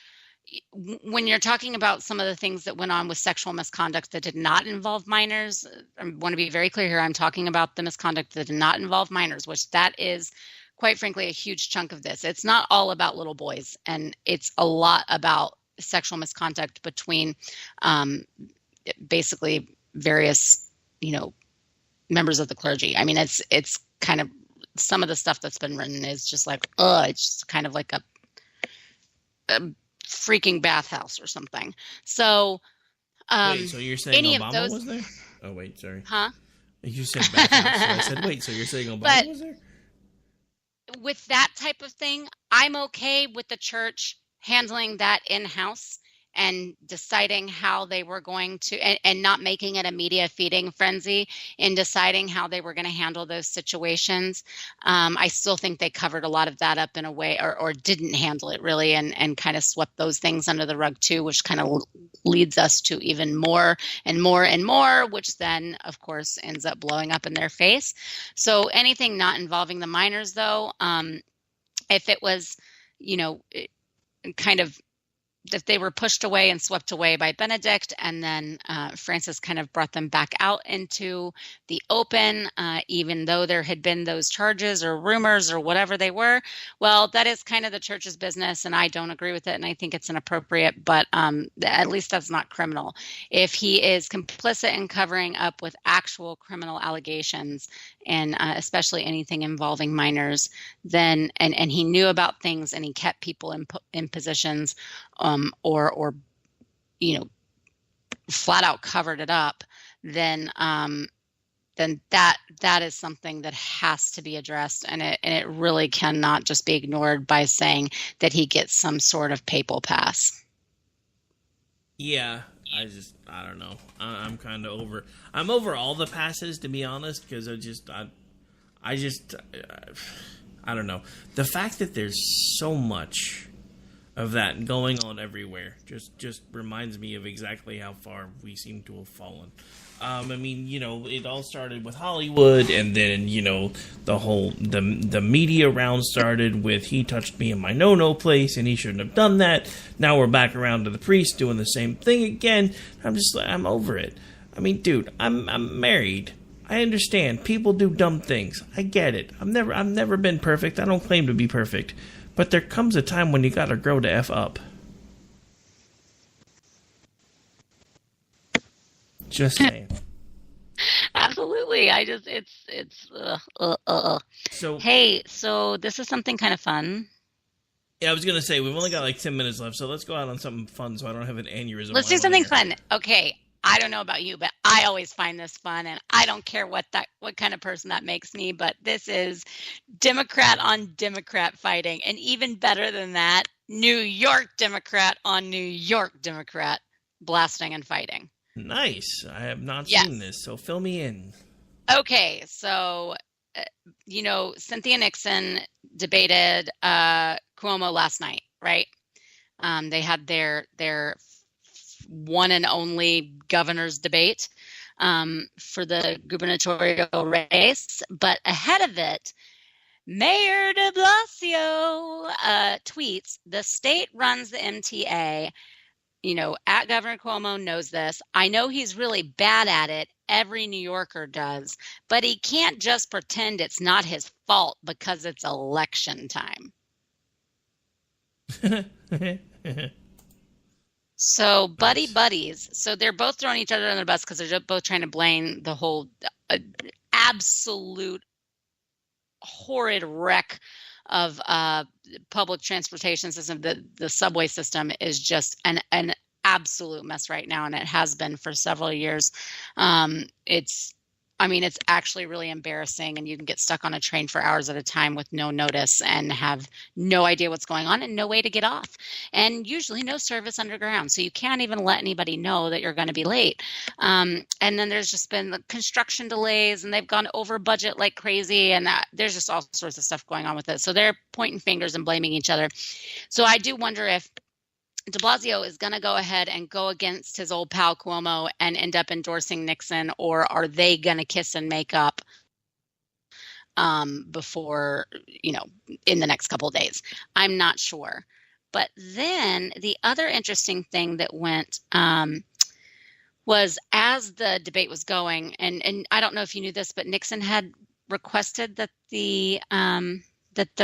when you're talking about some of the things that went on with sexual misconduct that did not involve minors. I want to be very clear here. I'm talking about the misconduct that did not involve minors, which that is, quite frankly, a huge chunk of this. It's not all about little boys, and it's a lot about sexual misconduct between basically various, members of the clergy. I mean, it's kind of, some of the stuff that's been written is just like, it's just kind of like a freaking bathhouse or something. So, wait, so you're saying Obama was there? Oh, wait, sorry. Huh? You said bathhouse. So I said, wait, so you're saying Obama was there? With that type of thing, I'm okay with the church handling that in-house and deciding how they were going to, and not making it a media feeding frenzy in deciding how they were going to handle those situations. I still think they covered a lot of that up in a way, or didn't handle it really, and kind of swept those things under the rug too, which kind of leads us to even more and more and more, which then, of course, ends up blowing up in their face. So anything not involving the minors, though, if it was, kind of, that they were pushed away and swept away by Benedict, and then Francis kind of brought them back out into the open, even though there had been those charges or rumors or whatever they were. Well, that is kind of the church's business, and I don't agree with it, and I think it's inappropriate, but at least that's not criminal. If he is complicit in covering up with actual criminal allegations, and especially anything involving minors, then, and he knew about things and he kept people in positions, or flat out covered it up, then that is something that has to be addressed, and it really cannot just be ignored by saying that he gets some sort of papal pass. Yeah, I don't know. I'm kind of I'm over all the passes, to be honest, because I don't know. The fact that there's so much of that going on everywhere just reminds me of exactly how far we seem to have fallen. I mean, it all started with Hollywood, and then, the whole, the media round started with, he touched me in my no-no place, and he shouldn't have done that. Now we're back around to the priest doing the same thing again. I'm over it. I mean, dude, I'm married. I understand. People do dumb things. I get it. I've never been perfect. I don't claim to be perfect. But there comes a time when you gotta grow the F up. Just saying. Absolutely. So, hey, so this is something kind of fun. Yeah, I was going to say, we've only got like 10 minutes left, so let's go out on something fun so I don't have an aneurysm. Let's do something fun. Okay. I don't know about you, but I always find this fun, and I don't care what kind of person that makes me, but this is Democrat on Democrat fighting. And even better than that, New York Democrat on New York Democrat blasting and fighting. Nice. I have not seen this, so fill me in. Okay, so, Cynthia Nixon debated Cuomo last night, right? They had their one and only governor's debate for the gubernatorial race. But ahead of it, Mayor de Blasio tweets, "The state runs the MTA. At Governor Cuomo knows this. I know he's really bad at it. Every New Yorker does. But he can't just pretend it's not his fault because it's election time." So buddies. So they're both throwing each other under the bus because they're both trying to blame the whole absolute horrid wreck of public transportation system. The subway system is just an absolute mess right now, and it has been for several years. It's actually really embarrassing, and you can get stuck on a train for hours at a time with no notice and have no idea what's going on and no way to get off, and usually no service underground, so you can't even let anybody know that you're going to be late. And then there's just been the construction delays, and they've gone over budget like crazy, and there's just all sorts of stuff going on with it. So they're pointing fingers and blaming each other. So I do wonder if de Blasio is going to go ahead and go against his old pal Cuomo and end up endorsing Nixon, or are they going to kiss and make up before, in the next couple of days? I'm not sure. But then the other interesting thing that went was, as the debate was going, and I don't know if you knew this, but Nixon had requested that the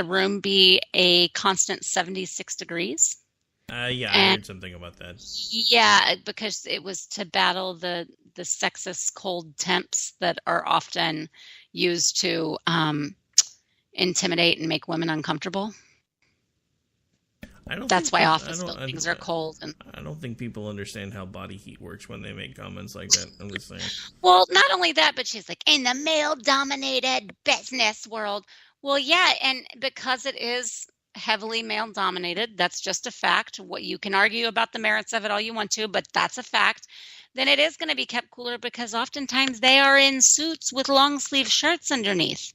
room be a constant 76 degrees. I heard something about that. Yeah, because it was to battle the sexist cold temps that are often used to intimidate and make women uncomfortable. That's why office buildings are cold. And I don't think people understand how body heat works when they make comments like that. I'm just saying. Well, not only that, but she's like, in the male-dominated business world. Well, yeah, and because it is heavily male dominated, that's just a fact. What you can argue about the merits of it all you want to, but that's a fact. Then it is going to be kept cooler because oftentimes they are in suits with long sleeve shirts underneath.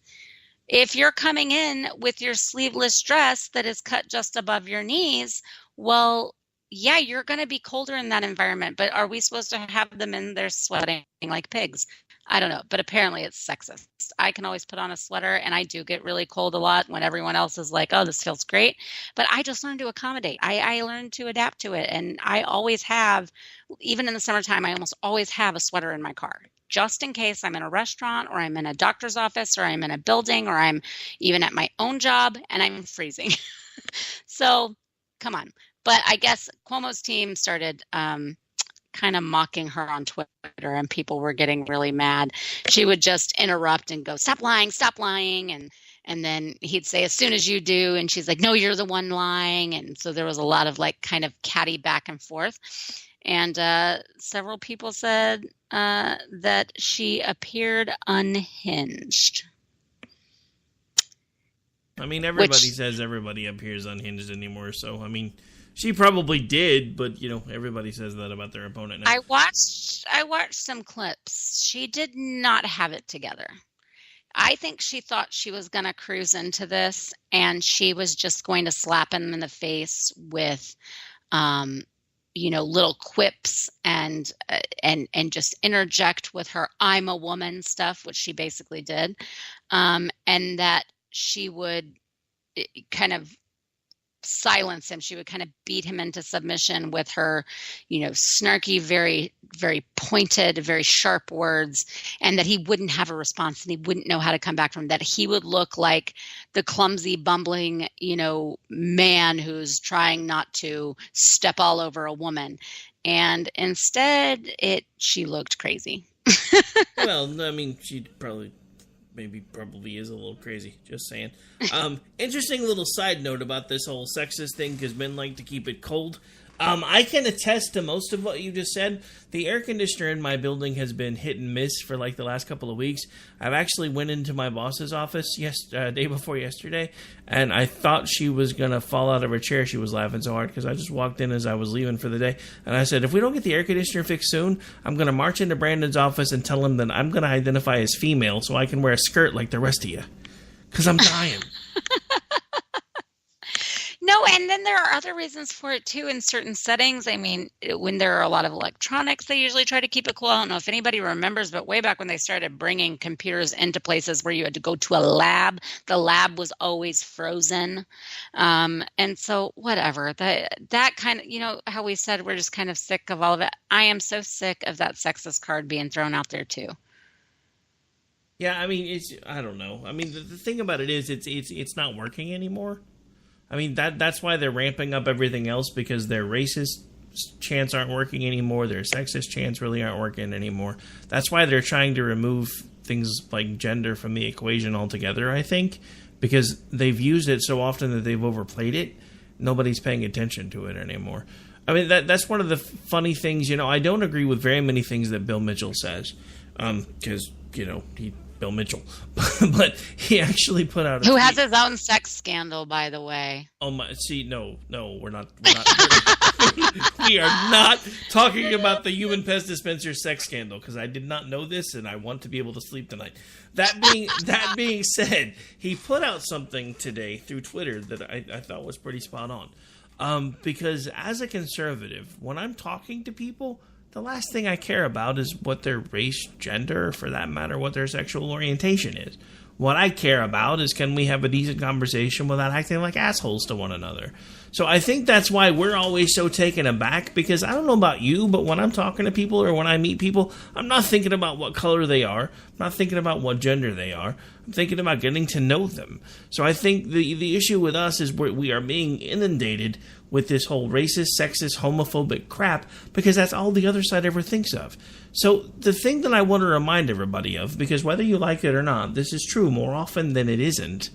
If you're coming in with your sleeveless dress that is cut just above your knees, well, yeah, you're going to be colder in that environment. But are we supposed to have them in there sweating like pigs? I don't know, but apparently it's sexist. I can always put on a sweater, and I do get really cold a lot when everyone else is like, oh, this feels great. But I just learned to accommodate. I learned to adapt to it, and I always have, even in the summertime, I almost always have a sweater in my car, just in case I'm in a restaurant or I'm in a doctor's office or I'm in a building or I'm even at my own job and I'm freezing. So come on. But I guess Cuomo's team started kind of mocking her on Twitter, and people were getting really mad. She would just interrupt and go, stop lying. And then he'd say, as soon as you do. And she's like, no, you're the one lying. And so there was a lot of like kind of catty back and forth. And several people said that she appeared unhinged. I mean, everybody says everybody appears unhinged anymore. So, I mean, she probably did, but, everybody says that about their opponent now. I watched some clips. She did not have it together. I think she thought she was going to cruise into this, and she was just going to slap him in the face with, little quips and just interject with her "I'm a woman" stuff, which she basically did, and that she would kind of silence him. She would kind of beat him into submission with her, snarky, very, very pointed, very sharp words, and that he wouldn't have a response and he wouldn't know how to come back from that. He would look like the clumsy, bumbling, man who's trying not to step all over a woman. And instead, she looked crazy. Well, I mean, she probably is a little crazy. Just saying. Interesting little side note about this whole sexist thing, because men like to keep it cold. I can attest to most of what you just said. The air conditioner in my building has been hit and miss for like the last couple of weeks. I've actually went into my boss's office day before yesterday, and I thought she was going to fall out of her chair. She was laughing so hard because I just walked in as I was leaving for the day. And I said, if we don't get the air conditioner fixed soon, I'm going to march into Brandon's office and tell him that I'm going to identify as female so I can wear a skirt like the rest of you. Because I'm dying. No, and then there are other reasons for it, too, in certain settings. I mean, when there are a lot of electronics, they usually try to keep it cool. I don't know if anybody remembers, but way back when they started bringing computers into places where you had to go to a lab, the lab was always frozen. And so whatever, that kind of, how we said we're just kind of sick of all of it. I am so sick of that sexist card being thrown out there, too. Yeah, I mean, I don't know. I mean, the thing about it is it's not working anymore. I mean, that's why they're ramping up everything else, because their racist chants aren't working anymore. Their sexist chants really aren't working anymore. That's why they're trying to remove things like gender from the equation altogether, I think, because they've used it so often that they've overplayed it. Nobody's paying attention to it anymore. I mean, that's one of the funny things. I don't agree with very many things that Bill Mitchell says, because, Bill Mitchell, but he actually put out who has his own sex scandal, by the way. Oh my! See, no, we're not we are not talking about the human pest dispenser sex scandal, because I did not know this and I want to be able to sleep tonight. That being said, he put out something today through Twitter that I thought was pretty spot on, because as a conservative, when I'm talking to people, the last thing I care about is what their race, gender, or for that matter, what their sexual orientation is. What I care about is, can we have a decent conversation without acting like assholes to one another? So I think that's why we're always so taken aback, because I don't know about you, but when I'm talking to people or when I meet people, I'm not thinking about what color they are. I'm not thinking about what gender they are. I'm thinking about getting to know them. So I think the issue with us is we are being inundated with this whole racist, sexist, homophobic crap, because that's all the other side ever thinks of. So the thing that I want to remind everybody of, because whether you like it or not, this is true more often than it isn't,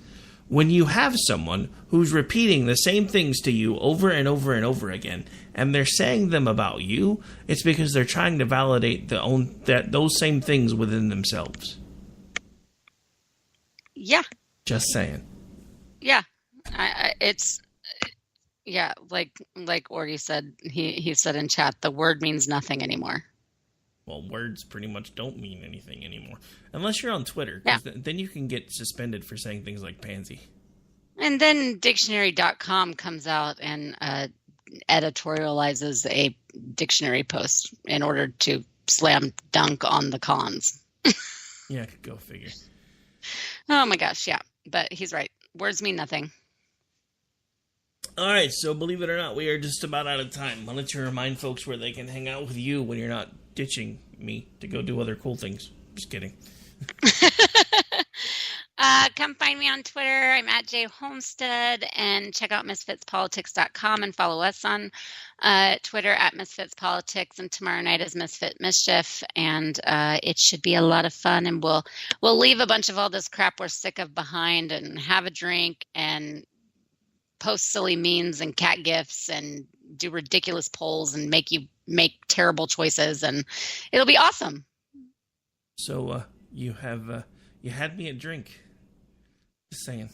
when you have someone who's repeating the same things to you over and over and over again, and they're saying them about you, it's because they're trying to validate those same things within themselves. Yeah. Just saying. Yeah. Yeah, like Orgy said, he said in chat, the word means nothing anymore. Well, words pretty much don't mean anything anymore. Unless you're on Twitter. Yeah. Then you can get suspended for saying things like pansy. And then dictionary.com comes out and editorializes a dictionary post in order to slam dunk on the cons. Yeah, go figure. Oh my gosh, yeah. But he's right. Words mean nothing. All right, so believe it or not, we are just about out of time. Why don't you remind folks where they can hang out with you when you're not ditching me to go do other cool things. Just kidding. Come find me on Twitter. I'm at Jay Homestead, and check out misfitspolitics.com and follow us on Twitter at misfitspolitics. And tomorrow night is Misfit Mischief, and it should be a lot of fun. And we'll leave a bunch of all this crap we're sick of behind, and have a drink and post silly memes and cat gifs and do ridiculous polls and make you make terrible choices, and it'll be awesome. So you had me at drink. Just saying.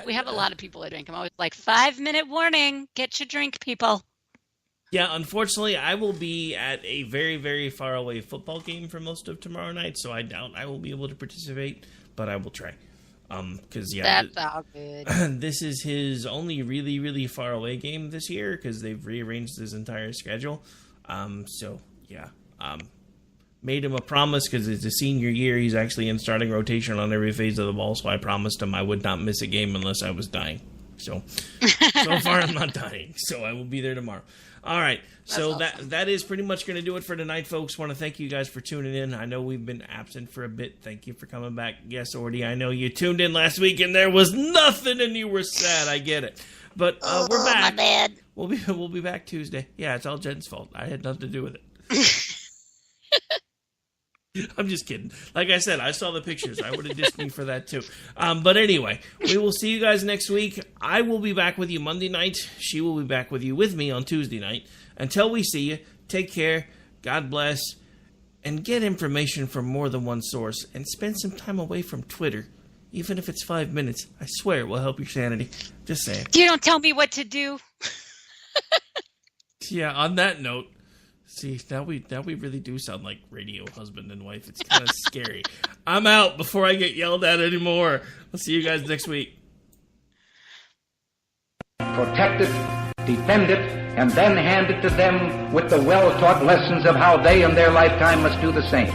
We have a lot of people at drink. I'm always like, 5-minute warning. Get your drink, people. Yeah, unfortunately, I will be at a very, very far away football game for most of tomorrow night, so I doubt I will be able to participate, but I will try. Because that's all good. This is his only really, really far away game this year, because they've rearranged his entire schedule. Made him a promise, because it's his senior year. He's actually in starting rotation on every phase of the ball, so I promised him I would not miss a game unless I was dying. So far I'm not dying. So I will be there tomorrow. All right. So awesome. that is pretty much going to do it for tonight, folks. Want to thank you guys for tuning in. I know we've been absent for a bit. Thank you for coming back. Yes, Ordy, I know you tuned in last week and there was nothing and you were sad. I get it. But we're back. My bad. We'll be back Tuesday. Yeah, it's all Jen's fault. I had nothing to do with it. I'm just kidding. Like I said, I saw the pictures. I would have dissed me for that too. But anyway, we will see you guys next week. I will be back with you Monday night. She will be back with me on Tuesday night. Until we see you, take care, God bless, and get information from more than one source, and spend some time away from Twitter. Even if it's 5 minutes, I swear it will help your sanity. Just saying. You don't tell me what to do. Yeah, on that note, see, now we really do sound like radio husband and wife. It's kind of scary. I'm out before I get yelled at anymore. I'll see you guys next week. Protect it, defend it, and then hand it to them with the well-taught lessons of how they in their lifetime must do the same.